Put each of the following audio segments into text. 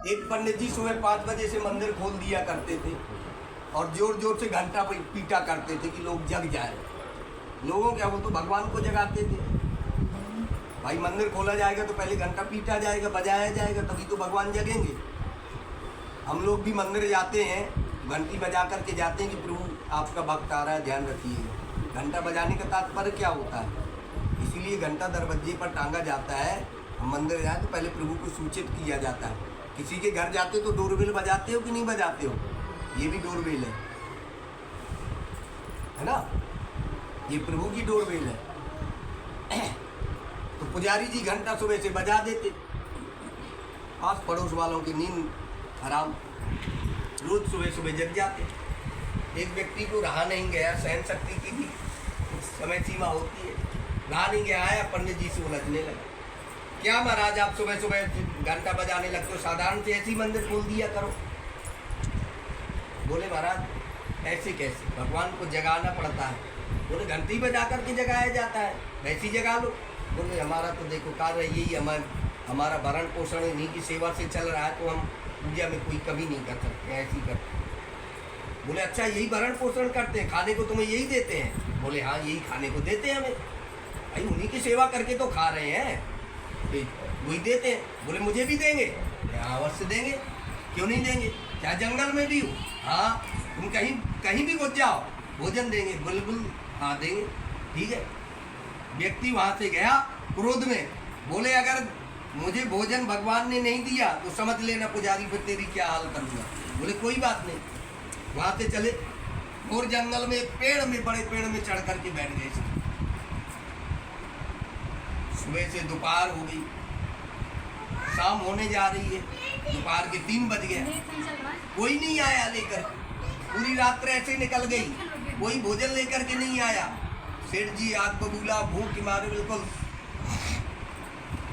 एक पंडित जी सुबह 5 बजे से मंदिर खोल दिया करते थे और जोर जोर से घंटा पीटा करते थे कि लोग जग जाए। लोगों क्या, वो तो भगवान को जगाते थे। भाई मंदिर खोला जाएगा तो पहले घंटा पीटा जाएगा, बजाया जाएगा, तभी तो भगवान जगेंगे। हम लोग भी मंदिर जाते हैं, घंटी बजा करके जाते हैं कि प्रभु आपका भक्त आ रहा है, ध्यान रखिए। घंटा बजाने का तात्पर्य क्या होता है? इसीलिए घंटा दरवाजे पर टांगा जाता है। हम मंदिर जाए तो पहले प्रभु को सूचित किया जाता है। किसी के घर जाते हो तो डोरबेल बजाते हो कि नहीं बजाते हो? ये भी डोरबेल है ना, ये प्रभु की डोरबेल है। तो पुजारी जी घंटा सुबह से बजा देते, आस पड़ोस वालों की नींद हराम, रोज सुबह सुबह जग जाते। एक व्यक्ति को रहा नहीं गया, सहन शक्ति की भी समय सीमा होती है, रहा नहीं गया, आया पंडित जी से उलझने लगा। क्या महाराज आप सुबह सुबह घंटा बजाने लगते हो, साधारण से ऐसी मंदिर खोल दिया करो। बोले महाराज ऐसे कैसे, भगवान को जगाना पड़ता है। बोले घंटी बजा करके जगाया जाता है, वैसी जगा लो। बोले हमारा तो देखो कार्य यही, हमारा भरण पोषण इन्हीं की सेवा से चल रहा है, तो हम पूजा में कोई कमी नहीं कर सकते, ऐसी करते। बोले अच्छा यही भरण पोषण करते हैं, खाने को तुम्हें यही देते हैं? बोले हाँ यही खाने को देते हैं हमें, भाई उन्हीं की सेवा करके तो खा रहे हैं, वही देते हैं। बोले मुझे भी देंगे? अवश्य देंगे, क्यों नहीं देंगे, क्या जंगल में भी हो, हाँ तुम कहीं भी घुस जाओ, भोजन देंगे। बिल्कुल हाँ देंगे, ठीक है। व्यक्ति वहाँ से गया क्रोध में, बोले अगर मुझे भोजन भगवान ने नहीं दिया तो समझ लेना पुजारी फिर तेरी क्या हाल करूँगा। बोले कोई बात नहीं। वहाँ से चले और जंगल में पेड़ में, बड़े पेड़ में चढ़ करके बैठ गए। सुबह से दोपहर हो गई, शाम होने जा रही है, दोपहर के 3 बज गए, कोई नहीं आया लेकर। पूरी रात ऐसे निकल गई, कोई भोजन लेकर के नहीं आया। सेठ जी आग बबूला, भूख के मारे बिल्कुल।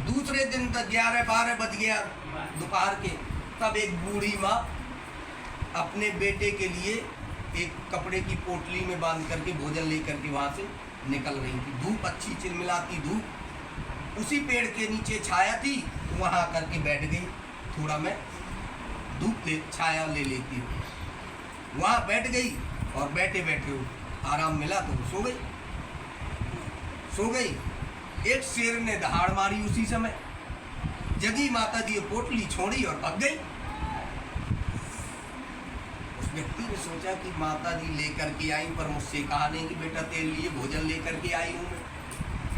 दूसरे दिन तक 11-12 बज गया दोपहर के, तब एक बूढ़ी माँ अपने बेटे के लिए एक कपड़े की पोटली में बांध करके भोजन लेकर के वहाँ से निकल रही थी। धूप अच्छी चिलमिलाती धूप, उसी पेड़ के नीचे छाया थी, वहाँ आकर के बैठ गई। थोड़ा मैं धूप छाया ले लेती हूँ, वहाँ बैठ गई और बैठे बैठे आराम मिला तो सो गई। एक शेर ने दहाड़ मारी, उसी समय जगी माता जी पोटली छोड़ी और भाग गई। उस व्यक्ति ने सोचा कि माता जी लेकर के आई, पर मुझसे कहा नहीं कि बेटा तेरे लिए भोजन लेकर के आई हूँ मैं।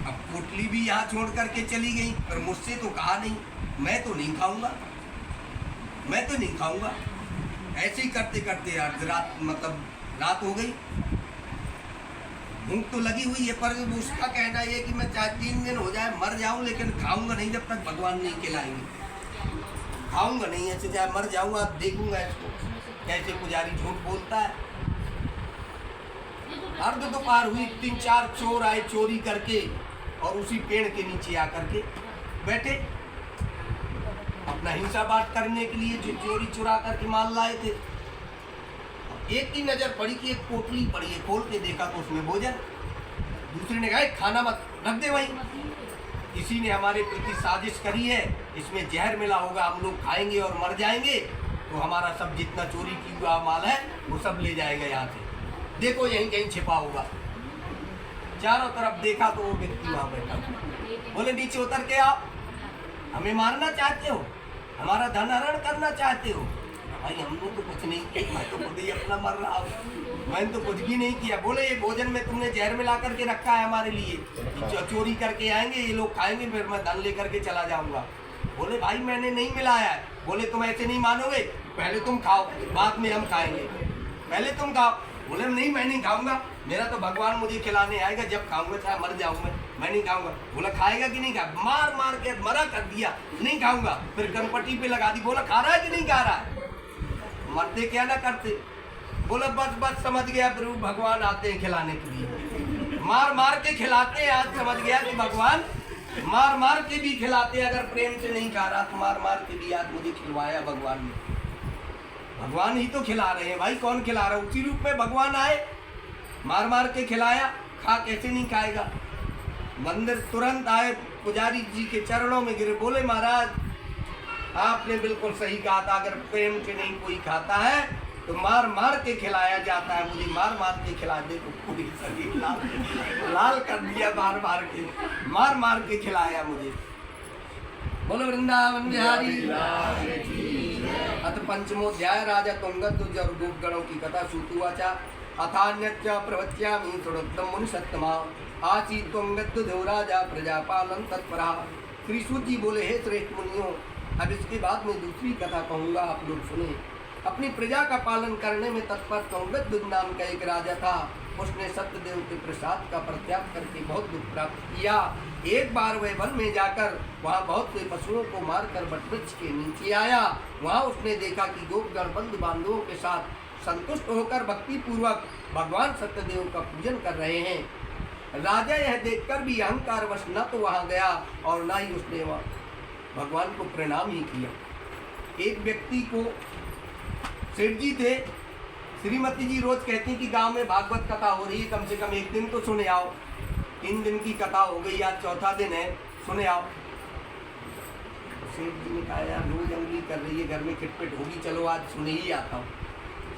अब पोटली भी यहाँ छोड़ करके चली गई, पर मुझसे तो कहा नहीं, मैं तो नहीं खाऊंगा, मैं तो नहीं खाऊंगा। ऐसे ही करते करते रात हो गई। भूख तो लगी हुई है, पर उसका कहना ये कि मैं चाहे 3 दिन हो जाए मर जाऊं, लेकिन खाऊंगा नहीं जब तक भगवान नहीं खिलाएंगे। खाऊंगा नहीं, ऐसे चाहे मर जाऊंगा, देखूंगा इसको कैसे पुजारी झूठ बोलता है। अर्ध दोपहर हुई, 3-4 चोर आए चोरी करके और उसी पेड़ के नीचे आकर के बैठे, अपना हिंसा बात करने के लिए जो चोरी चुरा करके माल लाए थे। एक की नजर पड़ी कि एक पोटली पड़ी है, खोल के देखा तो उसमें भोजन। दूसरे ने कहा खाना मत, रख दे वहीं, किसी ने हमारे प्रति साजिश करी है, इसमें जहर मिला होगा, हम लोग खाएंगे और मर जाएंगे, तो हमारा सब जितना चोरी की हुआ माल है वो सब ले जाएगा यहाँ से, देखो यहीं कहीं छिपा होगा। चारों तरफ देखा तो वो व्यक्ति वहाँ बैठा। बोले नीचे उतर के आओ, हमें मारना चाहते हो, हमारा धन हरण करना चाहते हो? भाई हमने तो कुछ नहीं किया, मैं तो खुद ही अपना मर रहा हूँ, मैंने तो कुछ भी नहीं किया। बोले ये भोजन में तुमने जहर मिला करके रखा है हमारे लिए, चोरी करके आएंगे ये लोग, खाएंगे, फिर मैं धन लेकर के चला जाऊंगा। बोले भाई मैंने नहीं मिलाया है। बोले तुम ऐसे नहीं मानोगे, पहले तुम खाओ बाद में हम खाएंगे, पहले तुम खाओ। बोले नहीं मैं नहीं खाऊंगा, मेरा तो भगवान मुझे खिलाने आएगा, जब खाऊंगा चाहे मर जाऊंगा, मैं नहीं खाऊंगा। बोला खाएगा कि नहीं खा, मार मार के मरा कर दिया, नहीं खाऊंगा। फिर गणपति पे लगा दी, बोला खा रहा है कि नहीं खा रहा है? मरते क्या ना करते। बोला बस समझ गया प्रभु भगवान आते हैं खिलाने के लिए, मार मार के खिलाते हैं। आज समझ गया कि भगवान मार मार के भी खिलाते हैं, अगर प्रेम से नहीं खा रहा तो मार मार के भी आज मुझे खिलवाया भगवान ने। भगवान ही तो खिला रहे हैं भाई, कौन खिला रहा है? उसी रूप में भगवान आए, मार मार के खिलाया, खा कैसे नहीं खाएगा। मंदिर तुरंत आए, पुजारी जी के चरणों में गिरे, बोले महाराज आपने बिल्कुल सही कहा था, अगर प्रेम से नहीं कोई खाता है तो मार मार के खिलाया जाता है। मुझे मार मार के खिला दे तो पूरी शरीर लाल लाल कर दिया, मार मार के खिलाया मुझे। बोलो वृंदावन बिहारी। अथ पंचमोध्याय राजा तुंगध्वज और गोपगणों की कथा श्रुतुवाचा अथान्यच्च प्रवच्यामि सुरत्तम मुनि सत्तमा आसीत् तुंगध्वजो राजा प्रजापालन तत्परा। श्री सूत जी बोले, हे श्रेष्ठ मुनियों, अब इसके बाद मैं दूसरी कथा कहूँगा, आप लोग सुने। अपनी प्रजा का पालन करने में तत्पर तुंगध्वज नाम का एक राजा था। उसने सत्यदेव के प्रसाद का परित्याग करके बहुत दुख प्राप्त किया। एक बार वह वन में जाकर वहाँ बहुत से पशुओं को मारकर वटवृक्ष के नीचे आया। वहाँ उसने देखा कि गोपगण बंधु बांधवों के साथ संतुष्ट होकर भक्ति पूर्वक भगवान सत्यदेव का पूजन कर रहे हैं। राजा यह देखकर भी अहंकारवश न तो वहाँ गया और न ही उसने भगवान को प्रणाम ही किया। एक व्यक्ति को सेठ जी थे, श्रीमती जी रोज कहती कि गांव में भागवत कथा हो रही है, कम से कम एक दिन तो सुने आओ। 3 दिन की कथा हो गई, आज चौथा दिन है, सुने आओ। सेठ जी ने कहा, यार रोज अंगली कर रही है, घर में खिटपिट होगी, चलो आज सुने ही आता हूँ।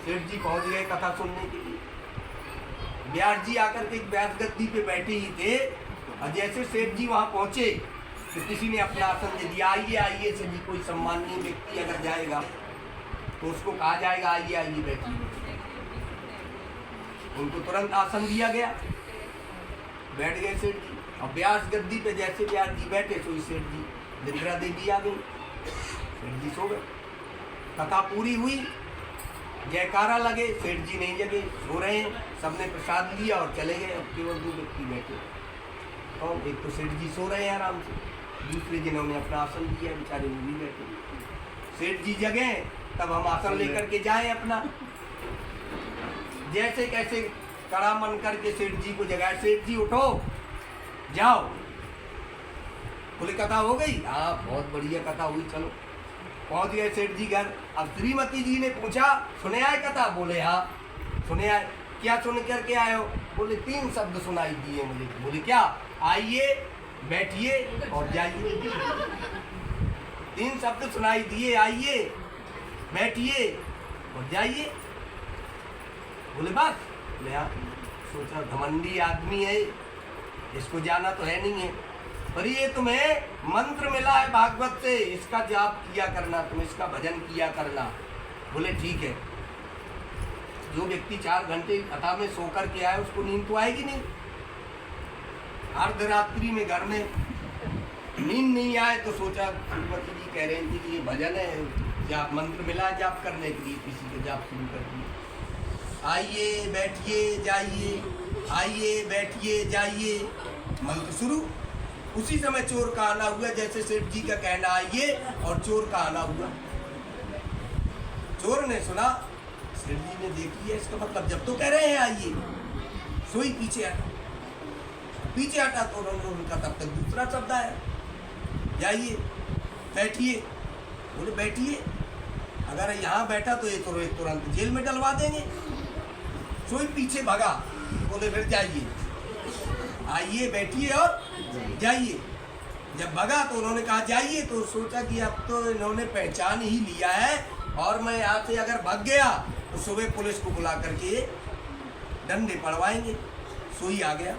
सेठ जी पहुंच गए कथा सुनने के लिए। व्यास जी आकर के एक व्यास गद्दी पे बैठे ही थे और जैसे सेठ जी वहाँ पहुँचे तो किसी ने अपना आसन दे दिया। आइए आइए सेठ जी, कोई सम्मानीय व्यक्ति अगर जाएगा तो उसको कहा जाएगा आइए आइए बैठिए। उनको तुरंत आसन दिया गया, बैठ गए सेठ जी। और व्यास गद्दी पे जैसे व्यास जी बैठे तो सेठ जी निद्रा देवी आ गई, सेठ जी सो गए। कथा पूरी हुई, जयकारा लगे, सेठ जी नहीं जगे, सो रहे हैं। सबने प्रसाद लिया और चले गए। अब केवल 2 व्यक्ति बैठे, और एक तो सेठ जी सो रहे हैं आराम से, दूसरे जिन्होंने अपना आसन दिया बेचारे वो भी बैठे। सेठ जी जगे तब हम आसन लेकर के जाएं अपना। जैसे कैसे कड़ा मन करके सेठ जी को जगाए, सेठ जी उठो जाओ। बोले कथा हो गई? हाँ बहुत बढ़िया कथा हुई, चलो। पहुंच गए सेठ जी घर। अब श्रीमती जी ने पूछा, सुने आए कथा? बोले हाँ सुने आए। क्या सुन करके आए हो? बोले 3 शब्द सुनाई दिए मुझे। बोले क्या? आइए, बैठिए और जाइए। 3 शब्द सुनाई दिए, आइए, बैठिए और जाइए। बोले बस? बोले हाँ। सोचा घमंडी आदमी है, इसको जाना तो है नहीं है, पर ये तुम्हें मंत्र मिला है भागवत से, इसका जाप किया करना, तुम इसका भजन किया करना। बोले ठीक है। जो व्यक्ति 4 घंटे कथा में सो कर के आए उसको नींद तो आएगी नहीं। अर्धरात्रि में घर में नींद नहीं आए तो सोचा, श्रीमती जी कह रही थी कि ये भजन है, जाप मंत्र मिला है जाप करने के लिए, किसी के जाप शुरू कर दिए। आइए, बैठिए, जाइए, आइए, बैठिए, जाइए, मंत्र शुरू। उसी समय चोर का आना हुआ, जैसे सेठ जी का कहना आइए और चोर का आना हुआ। चोर ने सुना, सेठ जी ने देख लिया, इसका मतलब जब तो कह रहे हैं आइए, सोई पीछे हटा। पीछे हटा तो उनका तब तक दूसरा शब्द आया, जाइए, बैठिए। बोले बैठिए, अगर यहाँ बैठा तो ये तुरंत जेल में डलवा देंगे। सोई पीछे भगा। बोले फिर जाइए, आइए, बैठिए और जाइए। जब भगा तो उन्होंने कहा जाइए, तो सोचा कि अब तो इन्होंने पहचान ही लिया है और मैं यहाँ से अगर भाग गया तो सुबह पुलिस को बुला करके डंडे पड़वाएंगे। सोई आ गया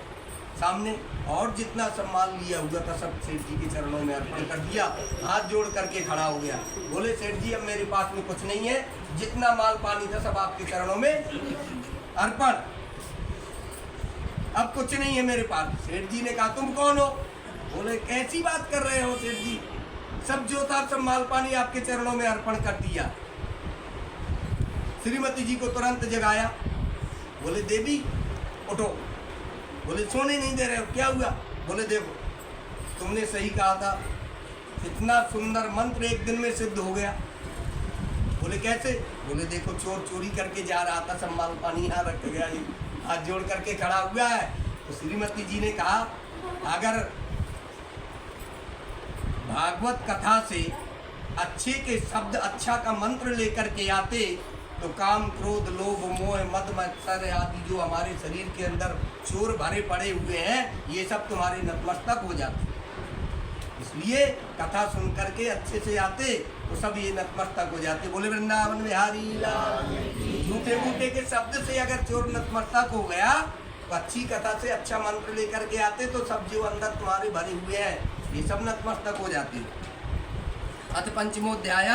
सामने और जितना सम्मान लिया हुआ था सब सेठ जी के चरणों में अर्पण कर दिया, हाथ जोड़ करके खड़ा हो गया। बोले सेठ जी अब मेरे पास में कुछ नहीं है, जितना माल पानी था सब आपके चरणों में अर्पण, अब कुछ नहीं है मेरे पास। सेठ जी ने कहा तुम कौन हो? बोले कैसी बात कर रहे हो सेठ जी, सब जो था सब माल पानी आपके चरणों में अर्पण कर दिया। श्रीमती जी को तुरंत जगाया। बोले देवी उठो। बोले सोने नहीं दे रहे हो, क्या हुआ? बोले देखो तुमने सही कहा था, इतना सुंदर मंत्र एक दिन में सिद्ध हो गया। बोले कैसे? बोले देखो चोर चोरी करके जा रहा था, सब माल पानी यहाँ रख गया, हाथ जोड़ करके खड़ा हुआ है। तो श्रीमती जी ने कहा अगर भागवत कथा से अच्छे के शब्द, अच्छा का मंत्र लेकर के आते तो काम, क्रोध, लोभ, मोह, मद, मत्सर आदि जो हमारे शरीर के अंदर चोर भरे पड़े हुए हैं, ये सब तुम्हारे नतमस्तक हो जाते। इसलिए कथा सुन करके अच्छे से आते तो सब ये नतमस्तक हो जाते। बोले वृंदावन बिहारी लाल। झूठे मूठे के शब्द से अगर चोर नतमस्तक हो गया तो अच्छी कथा से अच्छा मंत्र लेकर के आते तो सब जो अंदर तुम्हारे भरे हुए हैं ये सब नतमस्तक हो जाते। अथ पंचमोध्याय।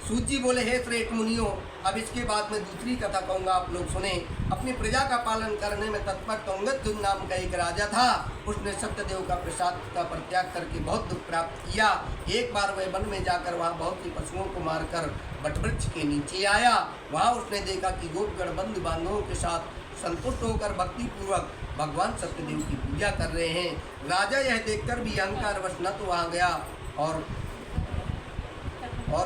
सूत जी बोले हे श्रेष्ठ मुनियों, अब इसके बाद मैं दूसरी कथा कहूँगा, आप लोग सुने। अपनी प्रजा का पालन करने में तत्पर तुंगध्वज नाम का एक राजा था। उसने सत्यदेव का प्रसाद का परित्याग करके बहुत दुख प्राप्त किया। एक बार वह वन में जाकर वहाँ बहुत सी पशुओं को मारकर वटवृक्ष के नीचे आया। वहाँ उसने देखा कि गोपगण बंधु बांधवों के साथ संतुष्ट होकर भक्ति पूर्वक भगवान सत्यदेव की पूजा कर रहे हैं। राजा यह देखकर भी अहंकार वश न तो वहाँ गया और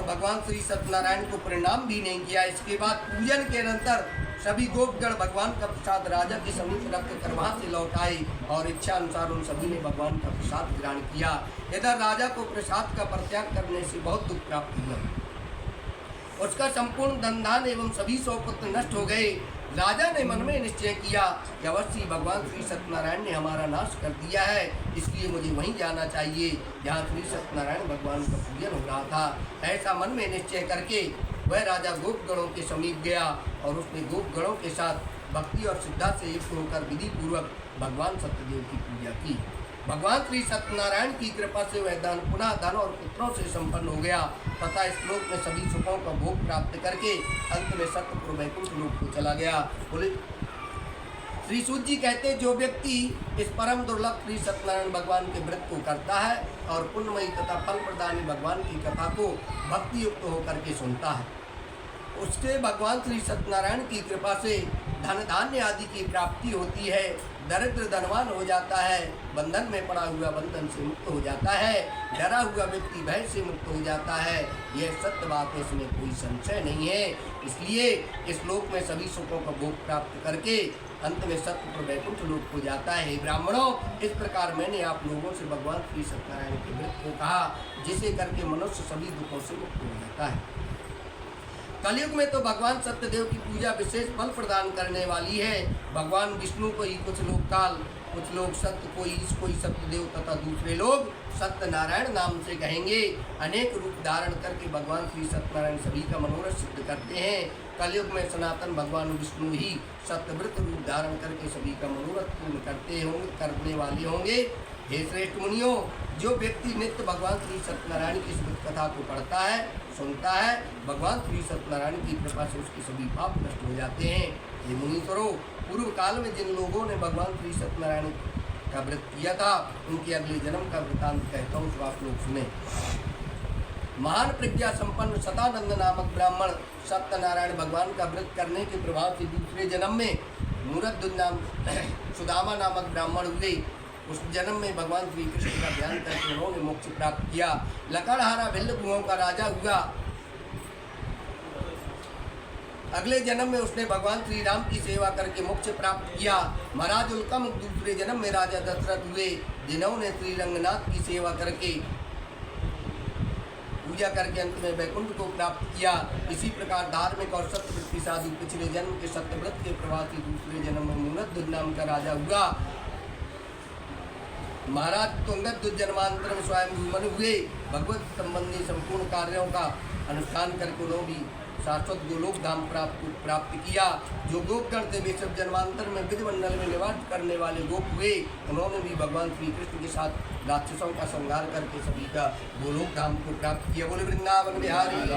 भगवान श्री सत्यनारायण को प्रणाम भी नहीं किया। इसके बाद पूजन के अनंतर सभी गोपगण भगवान का प्रसाद राजा के समीप रखकर वहाँ से लौट आए और इच्छा अनुसार उन सभी ने भगवान का प्रसाद ग्रहण किया। इधर राजा को प्रसाद का परित्याग करने से बहुत दुख प्राप्त हुआ। उसका संपूर्ण धन धान एवं सभी सौपुत्र नष्ट हो गए। राजा ने मन में निश्चय किया कि अवश्य भगवान श्री सत्यनारायण ने हमारा नाश कर दिया है, इसलिए मुझे वहीं जाना चाहिए जहाँ श्री सत्यनारायण भगवान का पूजन हो रहा था। ऐसा मन में निश्चय करके वह राजा गोपगणों के समीप गया और उसने गोपगणों के साथ भक्ति और श्रद्धा से युक्त होकर विधि पूर्वक भगवान सत्यदेव की पूजा की। भगवान श्री सत्यनारायण की कृपा से वह धन पुनः धन और पुत्रों से संपन्न हो गया तथा इस लोक में सभी सुखों का भोग प्राप्त करके अंत में सत्यपुर वैकुंठ लोक को चला गया। बोले श्री सूत जी कहते, जो व्यक्ति इस परम दुर्लभ श्री सत्यनारायण भगवान के व्रत को करता है और पुण्यमयी तथा फल प्रदानी भगवान की कथा को भक्ति युक्त होकर के सुनता है, उसके भगवान श्री सत्यनारायण की कृपा से धन धान्य आदि की प्राप्ति होती है। दरिद्र धनवान हो जाता है, बंधन में पड़ा हुआ बंधन से मुक्त हो जाता है, डरा हुआ व्यक्ति भय से मुक्त हो जाता है। यह सत्य बात है, इसमें कोई संशय नहीं है। इसलिए इस लोक में सभी सुखों का भोग प्राप्त करके अंत में सत्यपुर वैकुंठ लोक हो जाता है। ब्राह्मणों, इस प्रकार मैंने आप लोगों से भगवान श्री सत्यनारायण के व्रत को कहा, जिसे करके मनुष्य सभी दुखों से मुक्त हो जाता है। कलयुग में तो भगवान सत्यदेव की पूजा विशेष फल प्रदान करने वाली है। भगवान विष्णु को ही कुछ लोग काल, कुछ लोग सत्य, कोई ईश, कोई सत्यदेव तथा दूसरे लोग सत्यनारायण नाम से कहेंगे। अनेक रूप धारण करके भगवान श्री सत्यनारायण सभी का मनोरथ सिद्ध करते हैं। कलयुग में सनातन भगवान विष्णु ही सत्यव्रत रूप धारण करके सभी का मनोरथ पूर्ण करने वाले होंगे। हे श्रेष्ठ मुनियों, जो व्यक्ति नित्य भगवान श्री सत्यनारायण की स्मृत कथा को पढ़ता है, सुनता है, भगवान श्री सत्यनारायण की कृपा से उसके सभी पाप नष्ट हो जाते हैं। ये मुनीश्वरों, पूर्व काल में जिन लोगों ने भगवान श्री सत्यनारायण का व्रत किया था, उनके अगले जन्म का वृतांत कहता हूँ, तो आप लोग सुने। महान प्रज्ञा संपन्न सतानंद नामक ब्राह्मण सत्यनारायण भगवान का व्रत करने के प्रभाव से दूसरे जन्म में मूरध्वज नाम सुदामा नामक ब्राह्मण हुए। उस जन्म में भगवान श्री कृष्ण का ध्यान करके उन्होंने मोक्ष प्राप्त किया। लकड़हारा भिल्ल भुवों का राजा हुआ। अगले जन्म में उसने भगवान श्री राम की सेवा करके मोक्ष प्राप्त किया। महाराज उल्कम दूसरे जन्म में राजा दशरथ हुए, जिन्होंने श्री रंगनाथ की सेवा करके पूजा करके अंत में वैकुंठ को प्राप्त किया। इसी प्रकार धार्मिक और सत्यव्रती साधु पिछले जन्म के सत्यव्रत के प्रभाव से दूसरे जन्म में मूलध्वज नाम का राजा हुआ। महाराज तुंगध्वज जन्मांतर में स्वयं मनु हुए। भगवत संबंधी संपूर्ण कार्यों का अनुष्ठान करके उन्होंने भी शाश्वत गोलोक धाम प्राप्त किया। जो गोपगण थे वे सब जन्मांतर में विधिमंडल में निवास करने वाले गोप हुए। उन्होंने भी भगवान श्री कृष्ण के साथ राक्षसों का संहार करके सभी का गोलोक धाम को प्राप्त किया। बोले वृंदावन बिहारी।